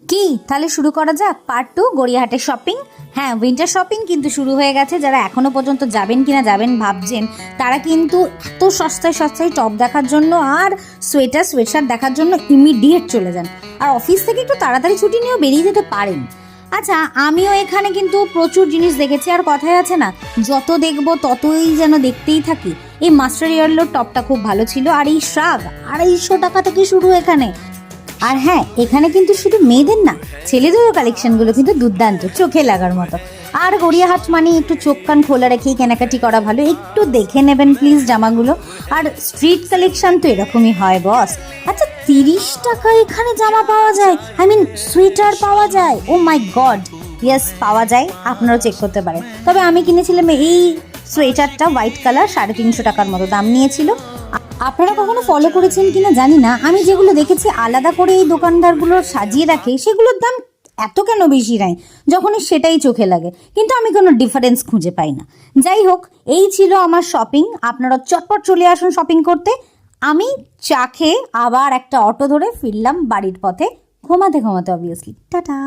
কি তাহলে শুরু করা যাক পার্ট 2 গড়িয়াহাটের শপিং। হ্যাঁ, উইন্টার শপিং কিন্তু শুরু হয়ে গেছে। যারা এখনো পর্যন্ত যাবেন কিনা যাবেন ভাবছেন, তারা কিন্তু এত সস্তায় সস্তায় টপ দেখার জন্য আর সোয়েটার দেখার জন্য ইমিডিয়েট চলে যান। আর অফিস থেকে একটু তাড়াতাড়ি ছুটি নিয়েও বেরিয়ে যেতে পারেন। আচ্ছা, আমিও এখানে কিন্তু প্রচুর জিনিস দেখেছি। আর কথায় আছে না, যত দেখবো ততই যেন দেখতেই থাকি। এই মাস্টার ইয়ারলোর টপটা খুব ভালো ছিল। আর এই শ্রাগ 250 টাকা থেকে শুরু এখানে। আর হ্যাঁ, এখানে কিন্তু শুধু মেয়েদের না, ছেলেদেরও কালেকশনগুলো কিন্তু দুর্দান্ত, চোখে লাগার মতো। আর গড়িয়াহাট মানে একটু চোখ কান খোলা রেখেই কেনাকাটি করা ভালো। একটু দেখে নেবেন প্লিজ জামাগুলো। আর স্ট্রিট কালেকশন তো এরকমই হয় বস। আচ্ছা, 30 টাকায় এখানে জামা পাওয়া যায়, আই মিন সোয়েটার পাওয়া যায়। ও মাই গড, ইয়েস পাওয়া যায়, আপনারাও চেক করতে পারেন। তবে আমি কিনেছিলাম এই সোয়েটারটা, হোয়াইট কালার, 350 টাকার মতো দাম নিয়েছিল। আপনারা কখনো ফলো করেছেন কিনা জানি না, আমি যেগুলো দেখেছি আলাদা করে এই দোকানদারগুলো সাজিয়ে রাখে, সেগুলোর দাম এত কেন বেশি নেয় যখনই সেটাই চোখে লাগে, কিন্তু আমি কোনো ডিফারেন্স খুঁজে পাই না। যাই হোক, এই ছিল আমার শপিং। আপনারা চটপট চলে আসুন শপিং করতে। আমি চা খেয়ে আবার একটা অটো ধরে ফিরলাম বাড়ির পথে, ঘুমাতে ঘুমাতে অবভিয়াসলি। টাটা।